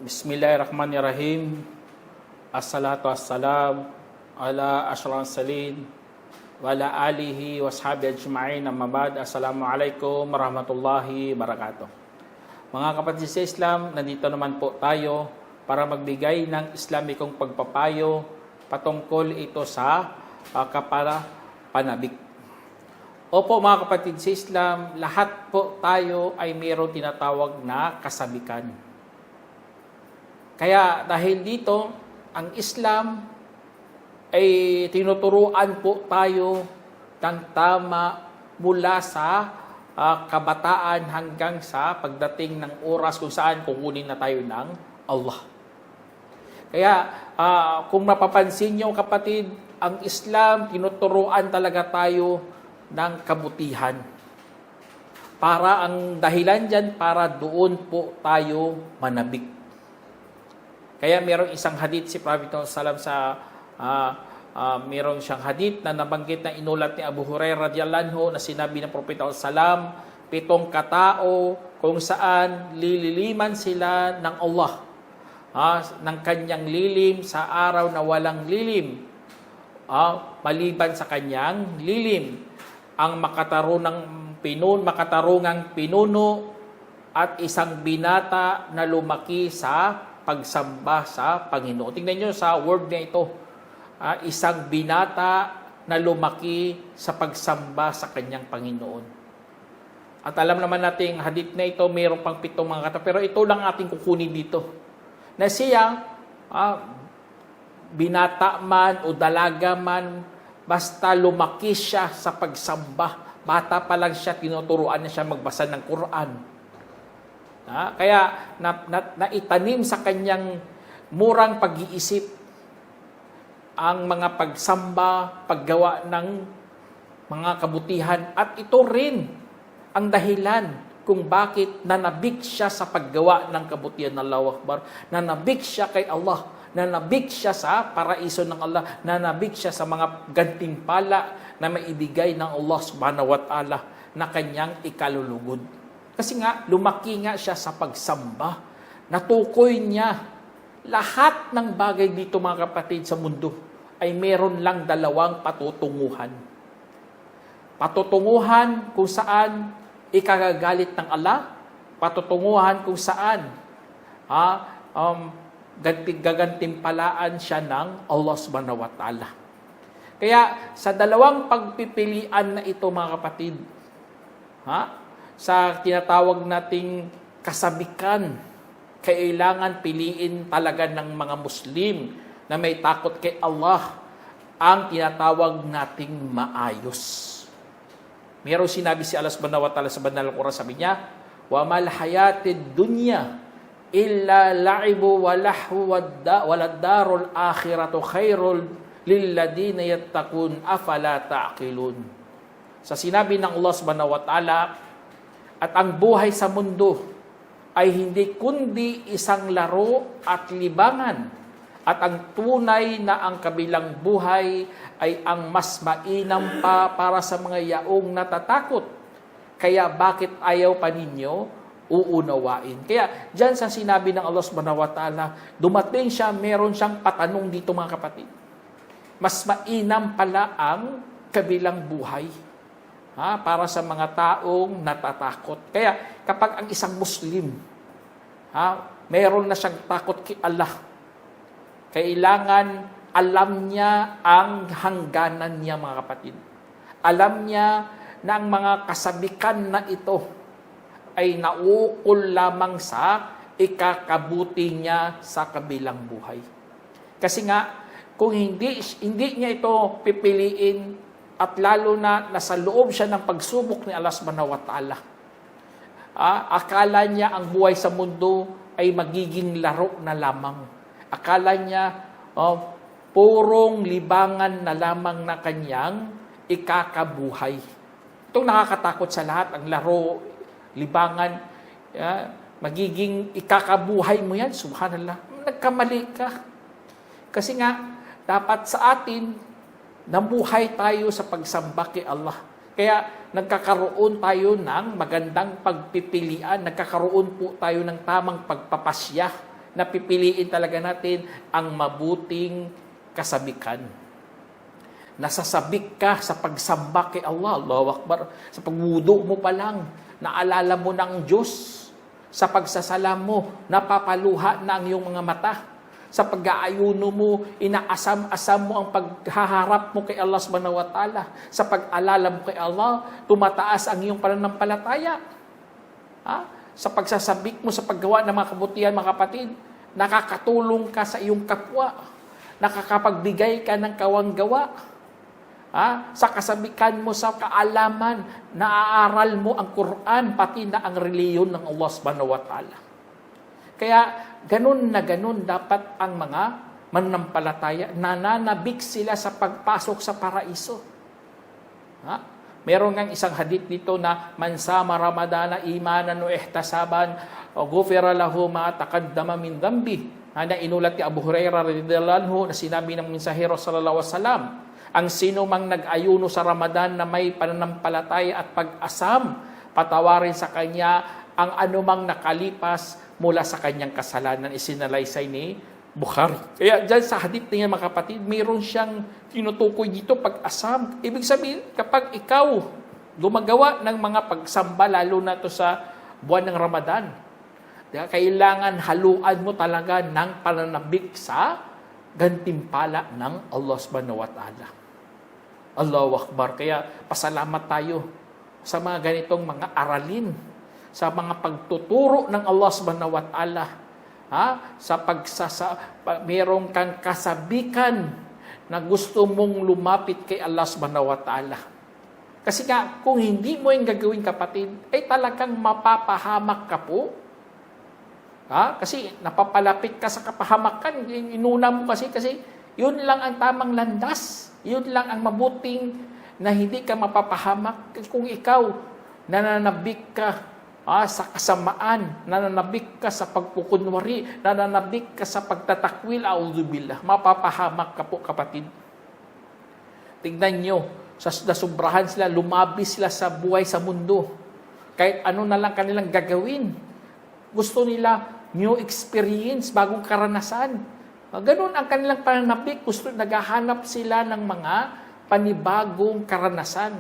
Bismillahirrahmanirrahim. Assalatu wassalam ala asyrafil salin wa ala alihi wa sahbihi ajma'in, amma ba'd. Assalamualaikum warahmatullahi wabarakatuh. Mga kapatid sa Islam, nandito naman po tayo para magbigay ng Islamikong pagpapayo patungkol ito sa kapanapanabik. Opo mga kapatid sa Islam, lahat po tayo ay mayroong tinatawag na kasabikan. Kaya dahil dito, ang Islam ay tinuturuan po tayo ng tama mula sa kabataan hanggang sa pagdating ng oras kung saan kukunin na tayo ng Allah. Kaya kung mapapansin nyo kapatid, ang Islam tinuturuan talaga tayo ng kabutihan. Para ang dahilan dyan, para doon po tayo manabik. Kaya mayroong isang hadith si Prophet Sallam sa mayroong siyang hadith na nabanggit na inulat ni Abu Hurairah radhiyallahu anhu na sinabi ng Prophet Sallam, 7 katao kung saan lililiman sila ng Allah, ng kanyang lilim sa araw na walang lilim, maliban sa kanyang lilim, ang makatarungang pinuno at isang binata na lumaki sa pagsamba sa Panginoon. Tingnan nyo sa word na ito. Isang binata na lumaki sa pagsamba sa kanyang Panginoon. At alam naman natin, hadith na ito, mayroon pang 7 mga kata. Pero ito lang ating kukunin dito. Na siya, binata man o dalaga man, basta lumaki siya sa pagsamba. Bata pa lang siya, tinuturuan na siya magbasa ng Quran. Kaya naitanim sa kanyang murang pag-iisip ang mga pagsamba, paggawa ng mga kabutihan. At ito rin ang dahilan kung bakit nanabik siya sa paggawa ng kabutihan ng Allahu Akbar. Nanabik siya kay Allah. Nanabik siya sa paraiso ng Allah. Nanabik siya sa mga gantimpala na maibigay ng Allah subhanahu wa ta'ala na kanyang ikalulugod. Kasi nga, lumaki nga siya sa pagsamba. Natukoy niya lahat ng bagay dito mga kapatid sa mundo ay meron lang 2 patutunguhan. Patutunguhan kung saan ikagagalit ng Allah, patutunguhan kung saan gagantimpalaan siya ng Allah subhanahu wa ta'ala. Kaya sa 2 pagpipilian na ito mga kapatid, sa tinatawag nating kasabikan, kailangan piliin talaga ng mga Muslim na may takot kay Allah ang tinatawag nating maayos. Mayroong sinabi si Allah subhanahu wa ta'ala sa banal na Quran, sabi niya, wa mal hayatid dunya illa la'ibu wa lahu walad darul akhiratu khairul lilladina yattaqun afala ta'qilun. Sa sinabi ng Allah subhanahu wa ta'ala, at ang buhay sa mundo ay hindi kundi isang laro at libangan. At ang tunay na ang kabilang buhay ay ang mas mainam pa para sa mga yaong natatakot. Kaya bakit ayaw pa ninyo uunawain? Kaya dyan sa sinabi ng Allah subhanahu wa ta'ala, dumating siya, meron siyang patanong dito mga kapatid. Mas mainam pala ang kabilang buhay. Para sa mga taong natatakot. Kaya kapag ang isang Muslim, mayroon na siyang takot kay Allah, kailangan alam niya ang hangganan niya mga kapatid. Alam niya na ang mga kasabikan na ito ay nauukol lamang sa ikakabuti niya sa kabilang buhay. Kasi nga, kung hindi niya ito pipiliin, at lalo na nasa loob siya ng pagsubok ni Allah subhanahu wa ta'ala, akala niya ang buhay sa mundo ay magiging laro na lamang. Akala niya purong libangan na lamang na kanyang ikakabuhay. Itong nakakatakot sa lahat, ang laro libangan, magiging ikakabuhay mo yan. Subhanallah. Nagkamali ka. Kasi nga, dapat sa atin, nabuhay tayo sa pagsamba kay Allah. Kaya nagkakaroon tayo ng magandang pagpipilian, nagkakaroon po tayo ng tamang pagpapasya, na pipiliin talaga natin ang mabuting kasabikan. Nasasabik ka sa pagsamba kay Allah. Allahu Akbar. Sa pagwudu mo pa lang, naalala mo ng Diyos. Sa pagsasalam mo, napapaluha na ang iyong mga mata. Sa pag-aayuno mo, inaasam-asam mo ang paghaharap mo kay Allah subhanahu wa ta'ala. Sa pag-alala mo kay Allah, tumataas ang iyong pananampalataya. Sa pagsasabik mo, sa paggawa ng mga kabutihan, mga kapatid, nakakatulong ka sa iyong kapwa. Nakakapagbigay ka ng kawang-gawa. Sa kasabikan mo, sa kaalaman, naaaral mo ang Quran, pati na ang reliyon ng Allah subhanahu wa ta'ala. Kaya, ganun na ganun dapat ang mga mananampalataya, nananabik sila sa pagpasok sa paraiso. Meron ngang isang hadith dito na, man sama Ramadana imanan o ihtasaban, o gufira lahu ma taqaddama min dhanbi. Na inulat ni Abu Hurairah radhiyallahu anhu na sinabi ng mensahero sallallahu alaihi wasallam, ang sino mang nag-ayuno sa Ramadan na may pananampalataya at pag-asam, patawarin sa kanya ang anumang nakalipas mula sa kanyang kasalanan. Isinalaysay ni Bukhari. Kaya dyan sa hadith niya, mga kapatid, mayroon siyang tinutukoy dito, pag-asam. Ibig sabihin, kapag ikaw gumagawa ng mga pagsamba, lalo na to sa buwan ng Ramadan, kailangan haluan mo talaga ng pananabik sa gantimpala ng Allah subhanahu wa ta'ala. Allahu Akbar. Kaya pasalamat tayo sa mga ganitong mga aralin, sa mga pagtuturo ng Allah subhanahu wa ta'ala. Merong kang kasabikan na gusto mong lumapit kay Allah subhanahu wa ta'ala. Kasi nga, kung hindi mo yung gagawin, kapatid, ay talagang mapapahamak ka po. Kasi napapalapit ka sa kapahamakan, inuna mo kasi yun lang ang tamang landas, yun lang ang mabuting na hindi ka mapapahamak. Kung ikaw nananabik ka sa kasamaan, nananabik ka sa pagpukunwari, nananabik ka sa pagtatakwil, a'udzubillah, mapapahamak ka po, kapatid. Tignan nyo, nasubrahan sila, lumabis sila sa buhay sa mundo. Kahit ano na lang kanilang gagawin, gusto nila new experience, bagong karanasan. Ganun ang kanilang pananabik. Naghahanap sila ng mga panibagong karanasan.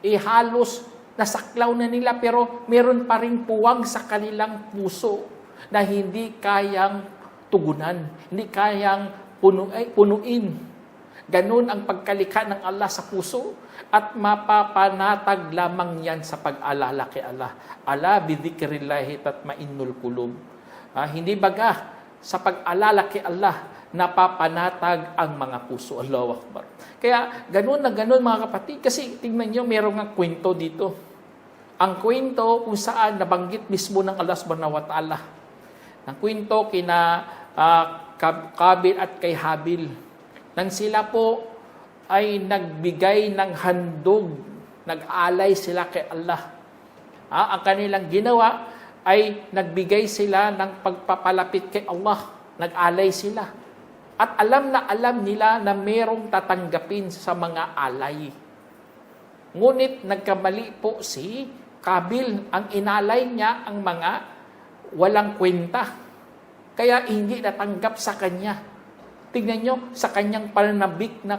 Halos nasaklaw na nila, pero meron pa rin puwang sa kanilang puso na hindi kayang tugunan, hindi kayang punuin. Ganun ang pagkalikha ng Allah sa puso, at mapapanatag lamang yan sa pag-alala kay Allah. Ala bidhikrillahi tatmainnul qulub. Hindi baga sa pag-alala kay Allah napapanatag ang mga puso. Allahu Akbar. Kaya ganun na ganun, mga kapatid. Kasi tingnan nyo, mayroong nga kwento dito. Ang kwento kung saan nabanggit mismo ng Allah subhanahu wa ta'ala. Ang kwento kina Kabil at kay Habil. Nang sila po ay nagbigay ng handog, nag-alay sila kay Allah. Ang kanilang ginawa ay nagbigay sila ng pagpapalapit kay Allah. Nag-alay sila. At alam na alam nila na merong tatanggapin sa mga alay. Ngunit nagkamali po si Kabil. Ang inalay niya ang mga walang kwenta. Kaya hindi natanggap sa kanya. Tingnan nyo, sa kanyang pananabik na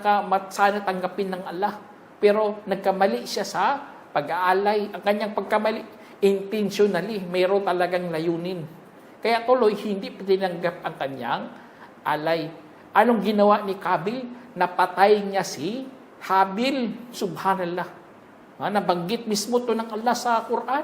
sana tanggapin ng Allah. Pero nagkamali siya sa pag-aalay. Ang kanyang pagkamali, intentionally, mayroon talagang layunin. Kaya tuloy, hindi tinanggap ang kanyang alay. Anong ginawa ni Kabil? Napatay niya si Habil. Subhanallah. Nabanggit mismo to ng Allah sa Quran.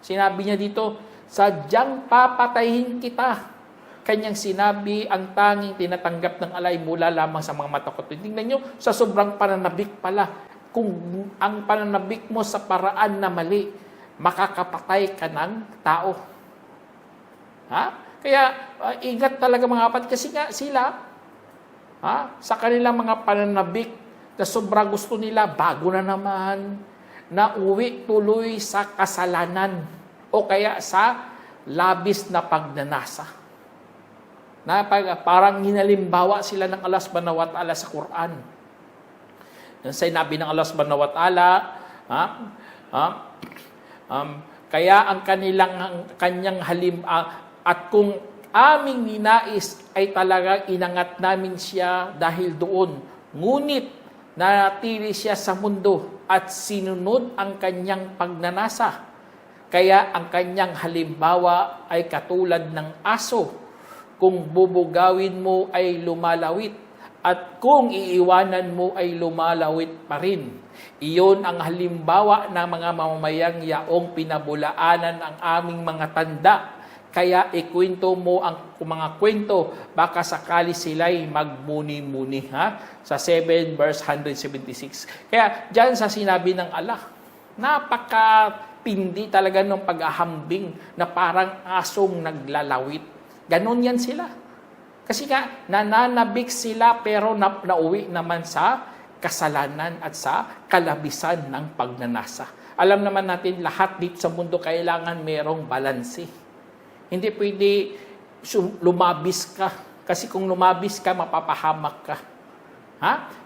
Sinabi niya dito, sadyang papatayin kita. Kanyang sinabi, ang tanging tinatanggap ng alay mula lamang sa mga matakot. Tingnan nyo, sa sobrang pananabik pala, kung ang pananabik mo sa paraan na mali, makakapatay ka ng tao. Kaya, ingat talaga mga kapatid, kasi nga sila, sa kanilang mga pananabik, na sobrang gusto nila, bago na naman, na uwi tuloy sa kasalanan. o kaya sa labis na pagnanasa. Parang hinalimbawa sila ng Allah subhanahu wa ta'ala sa Quran. Sinabi ng Allah subhanahu wa ta'ala, kaya ang kanyang at kung aming ninais ay talagang inangat namin siya dahil doon. Ngunit nanatili siya sa mundo at sinunod ang kanyang pagnanasa. Kaya ang kanyang halimbawa ay katulad ng aso. Kung bubugawin mo ay lumalawit at kung iiwanan mo ay lumalawit pa rin. Iyon ang halimbawa ng mga mamamayang yaong pinabulaanan ang aming mga tanda. Kaya ikwento mo ang mga kwento, baka sakali sila'y magmuni-muni. Sa 7 verse 176. Kaya dyan sa sinabi ng Allah, napakatindi talaga ng paghahambing na parang asong naglalawit. Ganon yan sila. Kasi nananabik sila pero nauwi naman sa kasalanan at sa kalabisan ng pagnanasa. Alam naman natin lahat dito sa mundo kailangan merong balanse. Hindi pwede lumabis ka. Kasi kung lumabis ka, mapapahamak ka.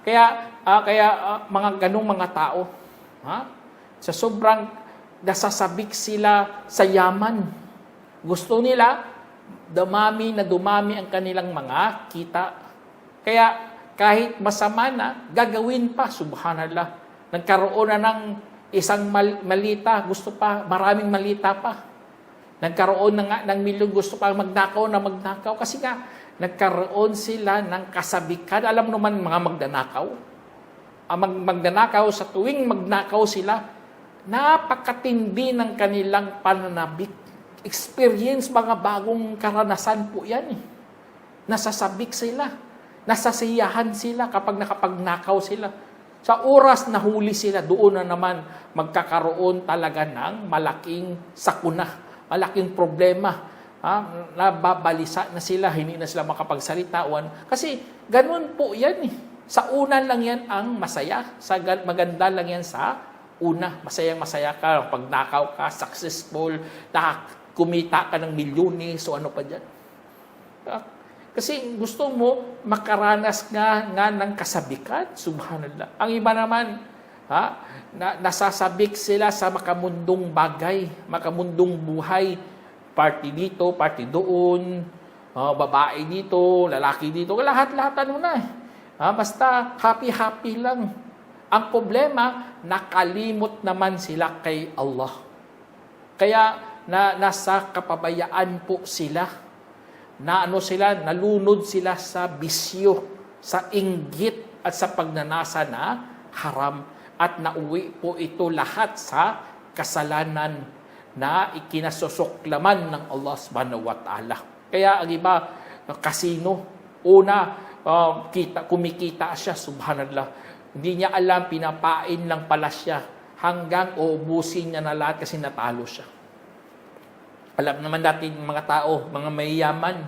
Kaya mga ganong mga tao, sa sobrang nasasabik sila sa yaman. Gusto nila, dumami ang kanilang mga kita. Kaya kahit masama na, gagawin pa, subhanallah. Nagkaroon na ng isang malita, gusto pa, maraming malita pa. Nagkaroon na nga ng milyon, gusto pa magnakaw. Kasi nagkaroon sila ng kasabikan. Alam naman mga magnanakaw. Ang magnanakaw, sa tuwing magnakaw sila, napakatindi ng kanilang pananabik. Experience, mga bagong karanasan po yan. Nasasabik sila. Nasasiyahan sila kapag nakapagnakaw sila. Sa oras na huli sila, doon na naman magkakaroon talaga ng malaking sakuna. Malaking problema. Nababalisa na sila, hindi na sila makapagsalita. Kasi ganun po yan. Sa una lang yan ang masaya. Maganda lang yan sa una. Masayang-masaya ka, pag nakaw ka, successful, kumita ka ng milyones, o ano pa dyan. Kasi gusto mo makaranas nga ng kasabikan, subhanallah. Ang iba naman, nasasabik sila sa makamundong bagay, makamundong buhay. Party dito, party doon, babae dito, lalaki dito, lahat-lahat basta happy-happy lang. Ang problema, nakalimot naman sila kay Allah. Kaya nasa kapabayaan po sila. Nalunod sila sa bisyo, sa inggit at sa pagnanasa na haram. At nauwi po ito lahat sa kasalanan na ikinasusuklaman ng Allah subhanahu wa ta'ala. Kaya ang iba, kasino, kumikita siya, subhanallah. Hindi niya alam, pinapain lang pala siya hanggang uubusin niya na lahat kasi natalo siya. Alam naman natin mga tao, mga mayayaman,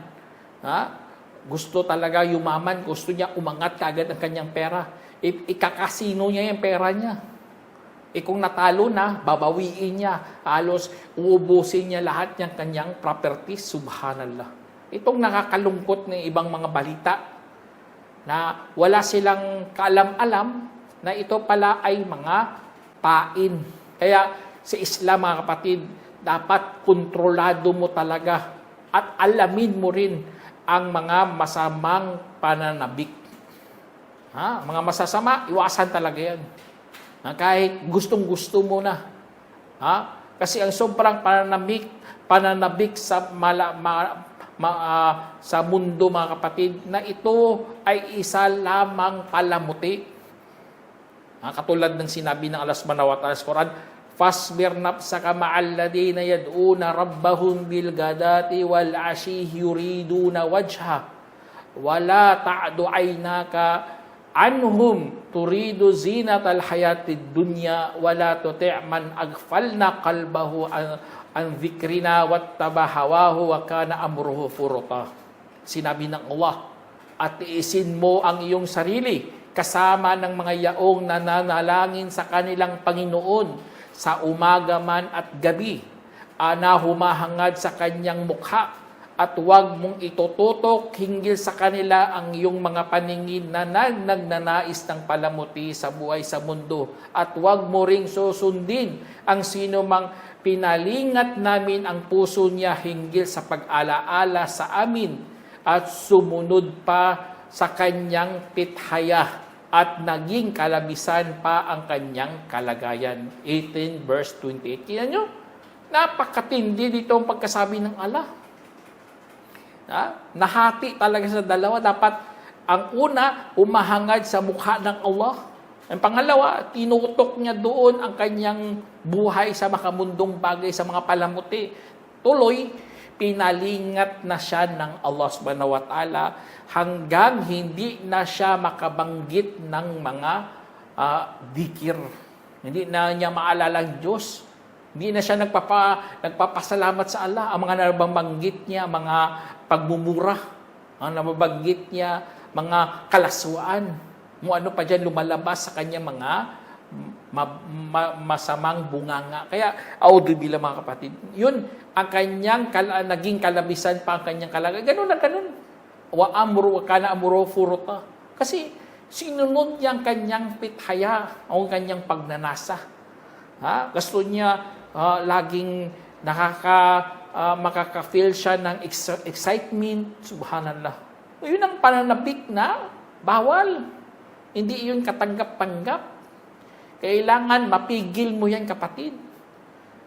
gusto talaga yumaman, gusto niya umangat kagad ang kanyang pera. Ikakasino niya yung pera niya. Kung natalo na, babawiin niya. Halos uubusin niya lahat ng kanyang properties, subhanallah. Itong nakakalungkot ng ibang mga balita na wala silang kaalam-alam na ito pala ay mga pain. Kaya sa Islam, mga kapatid, dapat kontrolado mo talaga at alamin mo rin ang mga masamang pananabik. Mga masasama, iwasan talaga yan. Kahit gustong-gusto mo na. Kasi ang sobrang pananabik sa sa mundo, mga kapatid, na ito ay isa lamang palamuti. Katulad ng sinabi ng Allah subhanahu wa ta'ala sa Quran, فَاصْبِرْ نَفْسَكَ مَعَ الَّذِينَ يَدْعُونَ رَبَّهُمْ بِالْغَدَاةِ وَالْعَشِيِّ يُرِيدُونَ وَجْهَهُ وَلَا تَعْدُ عَيْنَاكَ عَنْهُمْ تُرِيدُ زِينَةَ الْحَيَاةِ الدُّنْيَا وَلَا تُطِعْ مَنْ أَغْفَلْنَا قَلْبَهُ عَنْ ذِكْرِنَا وَاتَّبَعَ هَوَاهُ وَكَانَ أَمْرُهُ فُرُطًا. Sinabi ng Allah, at tiisin mo ang iyong sarili kasama ng mga yaong nananalangin sa kanilang Panginoon sa umaga man at gabi, na humahangad sa kanyang mukha, at huwag mong itututok hinggil sa kanila ang iyong mga paningin na nagnanais ng palamuti sa buhay sa mundo. At huwag mo ring susundin ang sino mang pinalingat namin ang puso niya hinggil sa pag-alaala sa amin at sumunod pa sa kanyang pithaya at naging kalabisan pa ang kanyang kalagayan. 18 verse 28. Tingnan nyo, napakatindi dito ang pagkasabi ng Allah. Nahati talaga sa dalawa. Dapat ang una, umahangad sa mukha ng Allah. Ang pangalawa, tinutok niya doon ang kanyang buhay sa makamundong bagay, sa mga palamuti. Tuloy, pinalingat na siya ng Allah subhanahu wa ta'ala hanggang hindi na siya makabanggit ng mga dikir. Hindi na niya maalala ang Diyos. Hindi na siya nagpapasalamat sa Allah. Ang mga nababanggit niya, mga pagmumura, ang nababanggit niya, mga kalaswaan, mo ano pa dyan lumalabas sa kanya mga masamang bunganga. Kaya, audibila mga kapatid, yun ang kanyang naging kalabisan pa ang kanyang kalagayan. Ganun na ganun. Wa kana amuro furuta. Kasi sinunod niya ang kanyang pithaya, ang kanyang pagnanasa. Gusto niya laging makaka-feel siya ng excitement. Subhanallah. Yun ang pananabik na bawal. Hindi yun katanggap-tanggap. Kailangan mapigil mo yan, kapatid.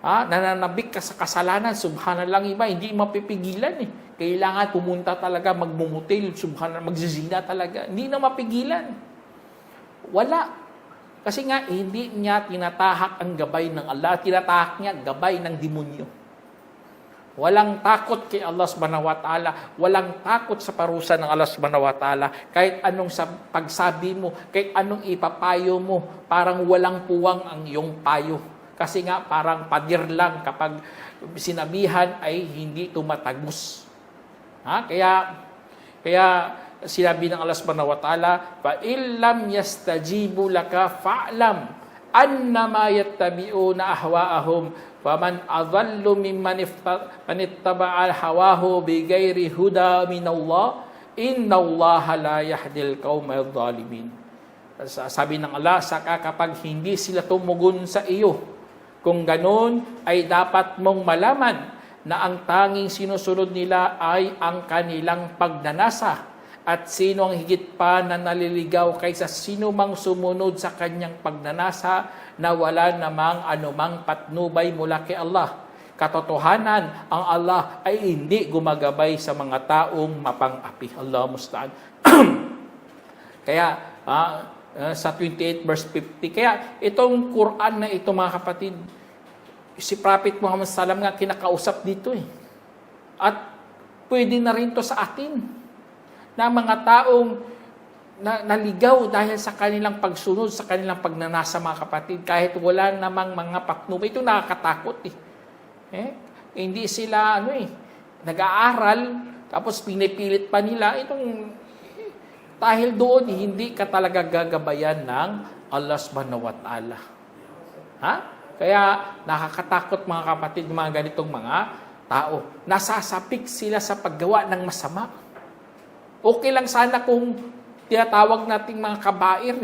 Nananabik ka sa kasalanan. Subhanallah, iba, hindi mapipigilan eh. Kailangan pumunta talaga, magmumutil, subhanallah, magsizina talaga. Hindi na mapigilan. Wala. Kasi nga, hindi niya tinatahak ang gabay ng Allah. Tinatahak niya gabay ng demonyo. Walang takot kay Allah subhanahu wa ta'ala. Walang takot sa parusa ng Allah subhanahu wa ta'ala. Kahit anong pagsabi mo, kahit anong ipapayo mo, parang walang puwang ang iyong payo. Kasi nga, parang padir lang kapag sinabihan ay hindi tumatagos. Kaya sinabi ng Allah subhanahu wa ta'ala, فَإِن لَمْ يَسْتَجِيبُوا لَكَ فَاعْلَمْ أَنَّمَا يَتَّبِعُونَ أَهْوَاءَهُمْ وَمَنْ أَضَلُّ مِمَّنِ اتَّبَعَ هَوَاهُ بِغَيْرِ هُدًى مِنَ اللَّهِ إِنَّ اللَّهَ لَا يَهْدِي الْقَوْمَ الظَّالِمِينَ. Sabi ng Allah, saka kapag hindi sila tumugon sa iyo, kung ganon ay dapat mong malaman na ang tanging sinusunod nila ay ang kanilang pagnanasa. At sino ang higit pa na naliligaw kaysa sino mang sumunod sa kanyang pagnanasa na wala namang anumang patnubay mula kay Allah. Katotohanan, ang Allah ay hindi gumagabay sa mga taong mapang-api. Allah musta'an. Kaya, sa 28 verse 50, kaya itong Quran na ito mga kapatid, si Prophet Muhammad sallam nga kinakausap dito eh. At pwede na rin to sa atin na mga taong naligaw dahil sa kanilang pagsunod, sa kanilang pagnanasa mga kapatid, kahit wala namang mga patnubay. Ito nakakatakot Hindi sila nag-aaral, tapos pinipilit pa nila itong dahil doon hindi ka talaga gagabayan ng Allah subhanahu wa ta'ala. Kaya nakakatakot mga kapatid, mga ganitong mga tao. Nasasapik sila sa paggawa ng masama. Okay lang sana kung tinatawag nating mga kabair.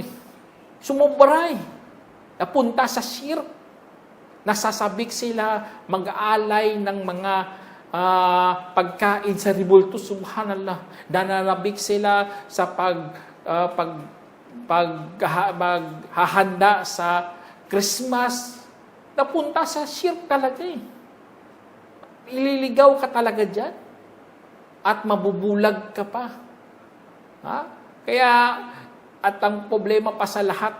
Sumubray. Napunta sa shirk. Nasasabik sila mag-aalay ng mga pagkain sa ribulto. Subhanallah. Nananabik sila sa paghahanda sa Christmas. Napunta sa shirk talaga eh. Ililigaw ka talaga dyan. At mabubulag ka pa. Kaya, at ang problema pa sa lahat,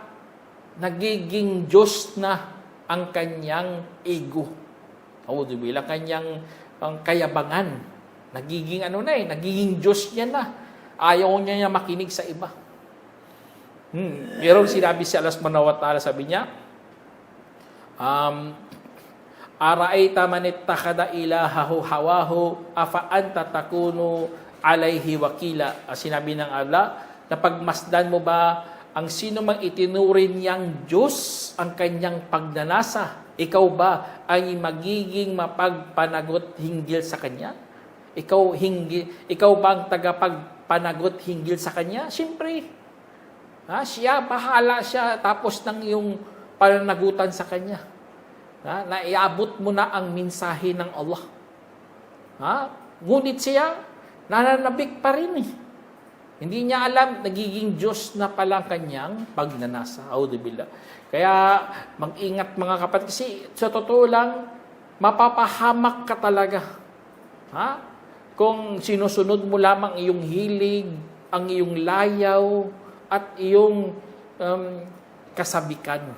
nagiging Diyos na ang kanyang ego. Bilang kanyang kayabangan. Nagiging nagiging Diyos niya na. Ayaw niya makinig sa iba. Merong sinabi si Allah subhanahu wa ta'ala, sabi niya, Ara'ayta man ittakhadha ilahahu hawahu afa anta takunu alayhi wakila. Sinabi ng Allah, napagmasdan mo ba ang sino mang itinuring niyang Diyos ang kanyang pagnanasa? Ikaw ba ay magiging mapagpanagot hinggil sa Kanya? Ikaw ba ang tagapagpanagot hinggil sa Kanya? Siyempre, bahala siya tapos ng iyong pananagutan sa Kanya. Naiabot mo na ang mensahe ng Allah. Ngunit siya, nananabik pa rin eh. Hindi niya alam, nagiging Diyos na pala kanyang pagnanasa. Auzubillah. Kaya mag-ingat mga kapatid. Kasi sa totoo lang, mapapahamak ka talaga. Kung sinusunod mo lamang iyong hilig, ang iyong layaw, at iyong kasabikan.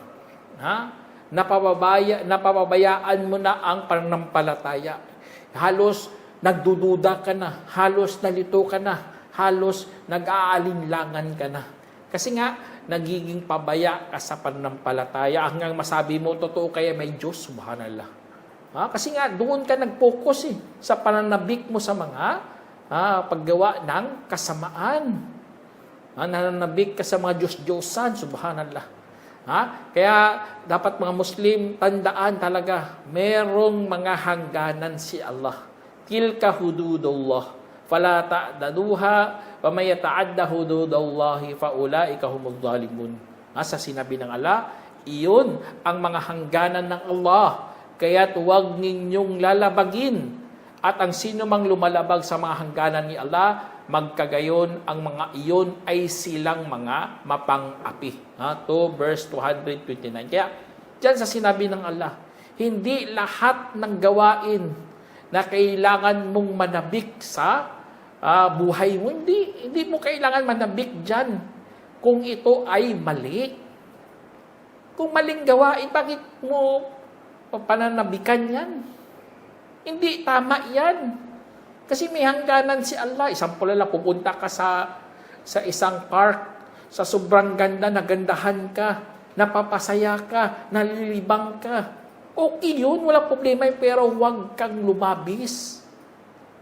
Napapabayaan mo na ang pananampalataya. Halos nagdududa ka na, halos nalito ka na, halos nag-aalinlangan ka na. Kasi nga, nagiging pabaya ka sa pananampalataya hanggang masabi mo, totoo kaya may Diyos, subhanallah. Kasi nga, doon ka nag-focus sa pananabik mo sa mga paggawa ng kasamaan. Nananabik ka sa mga Diyos-Diyosan, subhanallah. Kaya dapat mga Muslim, tandaan talaga, merong mga hangganan si Allah. Tilka hududullah. Fala ta'daduha wa may yata'adda hududallahi fa ulaika humudz zalimun. Sa sinabi ng Allah, iyon ang mga hangganan ng Allah. Kaya't huwag ninyong lalabagin. At ang sino mang lumalabag sa mga hangganan ni Allah, magkagayon ang mga iyon ay silang mga mapang-api. 2 verse 229. Kaya diyan sa sinabi ng Allah, hindi lahat ng gawain na kailangan mong manabik sa buhay mo. Hindi mo kailangan manabik dyan kung ito ay mali. Kung maling gawain, bakit mo pananabikan yan? Hindi tama yan. Kasi may hangganan si Allah. Isang pula lang, pupunta ka sa isang park, sa sobrang ganda, nagandahan ka, napapasaya ka, nalilibang ka. Okay yun, walang problema yun, pero huwag kang lumabis.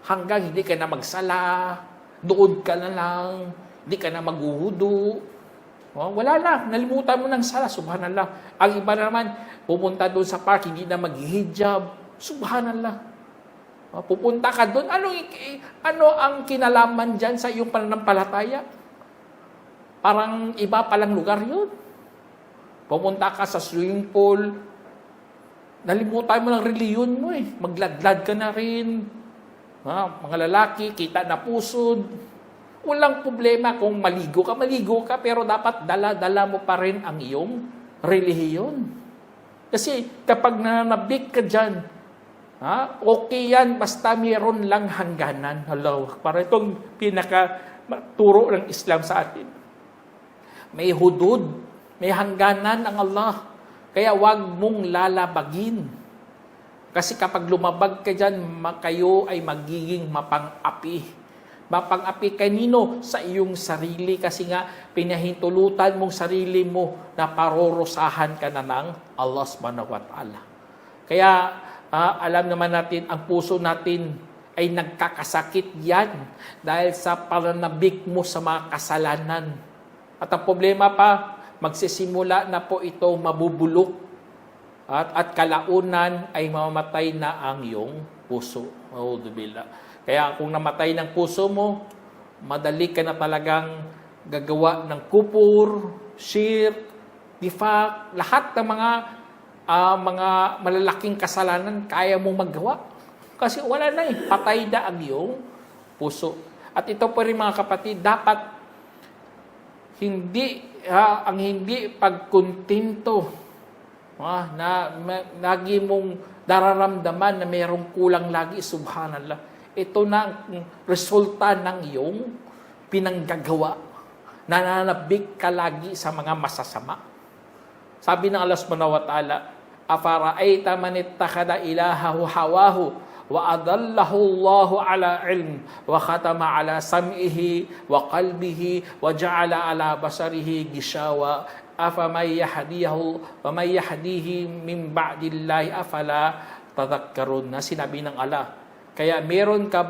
Hanggang hindi ka na magsala, doon ka na lang, hindi ka na maghuhudo. Wala na, nalimutan mo ng sala, subhanallah. Ang iba naman, pupunta doon sa park, hindi na maghihijab, subhanallah. Pupunta ka doon, ano ang kinalaman dyan sa iyong pananampalataya? Parang iba palang lugar yun. Pupunta ka sa swimming pool, nalimutan mo ng reliyon mo magladlad ka na rin. Mga lalaki, kita na pusod. Walang problema kung maligo ka, pero dapat dala-dala mo pa rin ang iyong relihiyon. Kasi kapag nananabik ka dyan, okay yan, basta mayroon lang hangganan. Hello, para itong pinaka-turo ng Islam sa atin. May hudud, may hangganan ang Allah. Kaya wag mong lalabagin. Kasi kapag lumabag ka dyan, kayo ay magiging mapang-api. Mapang-api kanino? Sa iyong sarili. Kasi nga, pinahintulutan mong sarili mo na parorosahan ka na ng Allah subhanahu wa ta'ala. Kaya, alam naman natin, ang puso natin ay nagkakasakit yan dahil sa pananabik mo sa mga kasalanan. At ang problema pa, magsisimula na po ito mabubulok. At kalaunan ay mamamatay na ang iyong puso. Auzubillah. Kaya kung namatay ng puso mo, madali ka na talagang gagawa ng kupur, shirk, nifaq, lahat ng mga malalaking kasalanan kaya mong maggawa. Kasi wala na patay na ang iyong puso. At ito pa rin mga kapatid, dapat ang hindi pagkontento na lagi mong dararamdaman na mayroong kulang lagi, subhanallah. Ito na ang resulta ng iyong pinanggagawa. Nananabik ka lagi sa mga masasama. Sabi ng Allah subhanahu wa ta'ala, afara'ayta man ittakhadha ilahahu hawahu wa adallahu Allahu ala ilm wa khatama ala sam'ihi wa qalbihi wa ja'ala ala basarihi gishawa afamay yahdihi min ba'dillahi afala tadhakkarun. Na sinabi ng Allah. Kaya meron ka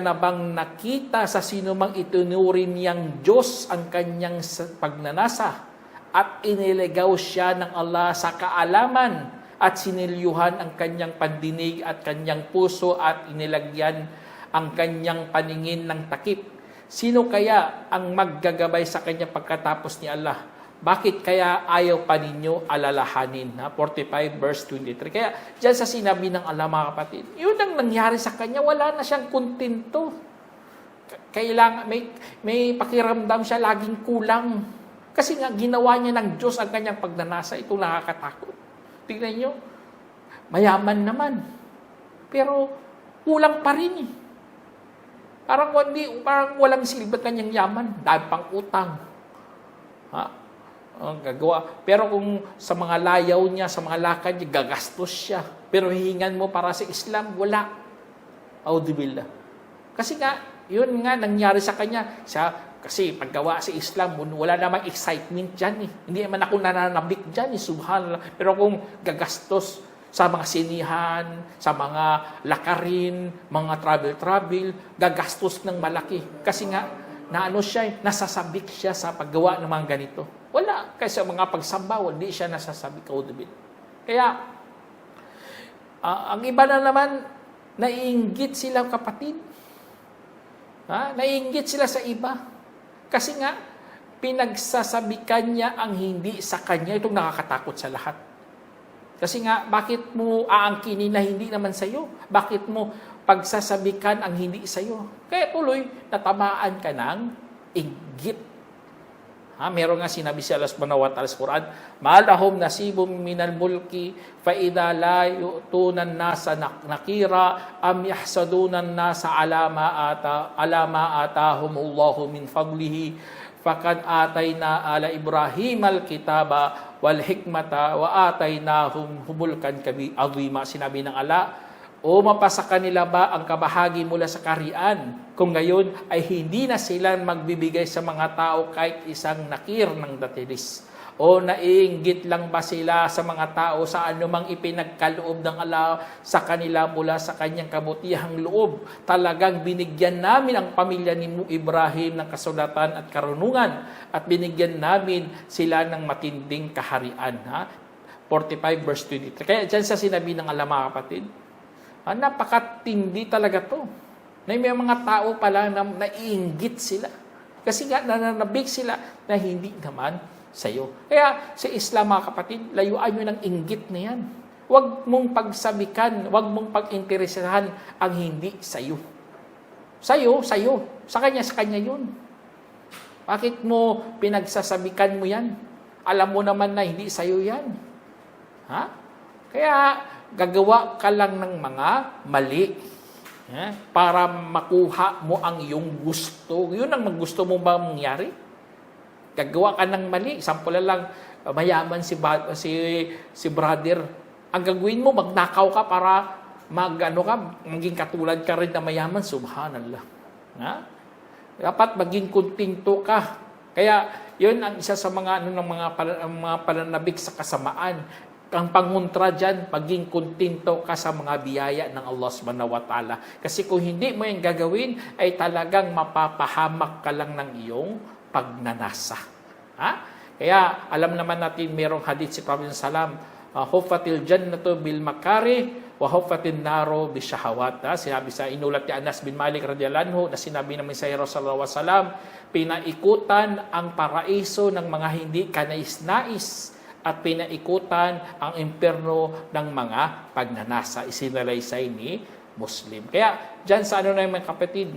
na bang nakita sa sino mang itunurin niyang Diyos ang kanyang pagnanasa at inilegaw siya ng Allah sa kaalaman at sinilyuhan ang kanyang pandinig at kanyang puso at inilagyan ang kanyang paningin ng takip. Sino kaya ang maggagabay sa kanya pagkatapos ni Allah? Bakit kaya ayaw pa ninyo alalahanin? 45 verse 23. Kaya dyan sa sinabi ng Allah, mga kapatid, yun ang nangyari sa kanya, wala na siyang kontento. Kailangan, may pakiramdam siya laging kulang. Kasi nga, ginawa niya ng Diyos ang kanyang pagnanasa. Ito nakakatakot. Tingnan nyo, mayaman naman. Pero, kulang pa rin eh. Parang walang silbat kanyang yaman. Dahil pang utang. Ang gagawa. Pero kung sa mga layaw niya, sa mga lakad niya, gagastos siya. Pero hihingan mo para sa Islam, wala. Audibillah. Kasi nga, yun nga nangyari sa kanya. Kasi paggawa sa Islam, wala namang excitement dyan eh. Hindi naman ako nananabik dyan eh, subhanallah. Pero kung gagastos sa mga sinihan, sa mga lakarin, mga travel, gagastos ng malaki. Kasi nga, nasasabik siya sa paggawa ng mga ganito. Wala. Kasi mga pagsamba, hindi siya nasasabik. Kaya, ang iba na naman, naiinggit sila kapatid. Naiinggit sila sa iba. Kasi nga, pinagsasabikan niya ang hindi sa kanya. Itong nakakatakot sa lahat. Kasi nga, bakit mo aangkinin na hindi naman sa'yo? Bakit mo pagsasabikan ang hindi sa'yo? Kaya tuloy, natamaan ka ng inggit. Meron nga sinabi si Allah subhanahu wa ta'ala sa Quran, "Malahum nasibum minal mulki fa idza la yu'tunan nasa nakira am yahsadunan nasa alama atahumullahu min fadlihi faqad atayna ala Ibrahim al-kitaba wal hikmata wa ataynahum mulkan azima." Sinabi ng Allah, o mapasa kanila ba ang kabahagi mula sa kaharian kung ngayon ay hindi na sila magbibigay sa mga tao kahit isang nakir ng datilis? O naiinggit lang ba sila sa mga tao sa anumang ipinagkaloob ng Allah sa kanila mula sa kanyang kabutihang loob? Talagang binigyan namin ang pamilya ni Ibrahim ng kasulatan at karunungan at binigyan namin sila ng matinding kaharian. 45 verse 23. Kaya dyan sa sinabi ng Allah, mga kapatid, napakatindi talaga to. Na may mga tao pala na naiinggit sila. Kasi nga nananabik sila na hindi naman sa'yo. Kaya sa Islam, mga kapatid, layuan nyo ng inggit na yan. Huwag mong pagsabikan, huwag mong pag-interesahan ang hindi sa'yo. Sa'yo. Sa kanya yun. Bakit mo pinagsasabikan mo yan? Alam mo naman na hindi sa'yo yan. Kaya, gagawa ka lang ng mga mali para makuha mo ang iyong gusto. Yun ang gusto mo ba mangyari? Gagawa ka ng mali. Sample lang, mayaman si brother. Ang gagawin mo, magnakaw ka para maging katulad ka rin na mayaman. Subhanallah. Dapat maging kontento ka. Kaya, yun ang isa sa mga pananabik sa kasamaan. Ang pangontra dyan, maging kontento ka sa mga biyaya ng Allah subhanahu wa ta'ala. Kasi kung hindi mo yung gagawin, ay talagang mapapahamak ka lang ng iyong pagnanasa. Kaya, alam naman natin, mayroong hadith si Prophet Salam, "Huffatil jannatu bil makari, wa huffatin naro bi syahawat." Sinabi sa inulat ni Anas bin Malik radhiyallahu anhu, na sinabi namin sa Rasulullah sallallahu alaihi wasallam, pinaikutan ang paraiso ng mga hindi kanais-nais at pinaikutan ang impyerno ng mga pagnanasa. Isinalaysay ni Muslim. Kaya, dyan sa mga kapatid,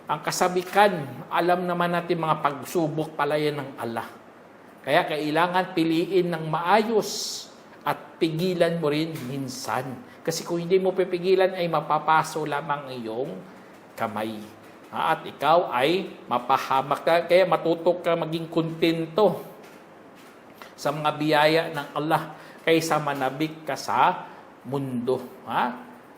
ang kasabikan, alam naman natin mga pagsubok pala yan ng Allah. Kaya kailangan piliin ng maayos at pigilan mo rin minsan. Kasi kung hindi mo pipigilan, ay mapapaso lamang iyong kamay. At ikaw ay mapahamak ka. Kaya matutok ka maging kontento sa mga biyaya ng Allah kaysa manabik ka sa mundo.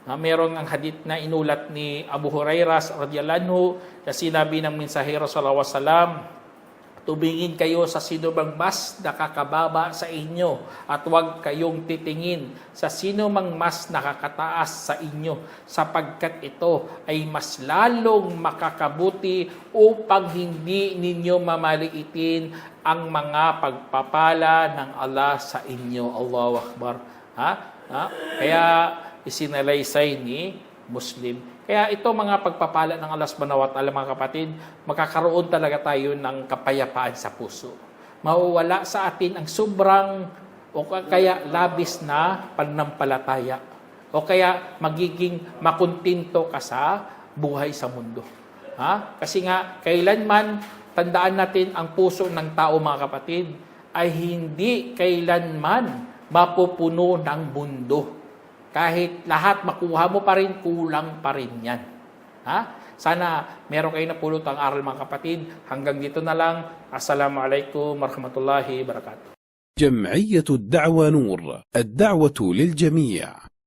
Merong ang hadith na inulat ni Abu Hurairah radhiyallahu anhu na sinabi ng mensahero sallallahu alaihi wasallam, Tumingin kayo sa sino bang mas nakakababa sa inyo at huwag kayong titingin sa sino mang mas nakakataas sa inyo sapagkat ito ay mas lalong makakabuti upang hindi ninyo mamaliitin ang mga pagpapala ng Allah sa inyo. Allahu Akbar. Kaya isinalaysay ni Muslim. Kaya ito mga pagpapala ng Allah subhanahu wa ta'ala, mga kapatid, magkakaroon talaga tayo ng kapayapaan sa puso. Mawawala sa atin ang sobrang o kaya labis na pananampalataya. O kaya magiging makuntinto ka sa buhay sa mundo. Kasi nga, kailanman, tandaan natin ang puso ng tao, mga kapatid, ay hindi kailanman mapupuno ng mundo. Kahit lahat makuha mo pa rin, kulang pa rin yan. Sana meron kayo napulot ang aral, mga kapatid. Hanggang dito na lang. Assalamualaikum warahmatullahi wabarakatuh. جمعية الدعوة نور، الدعوة للجميع.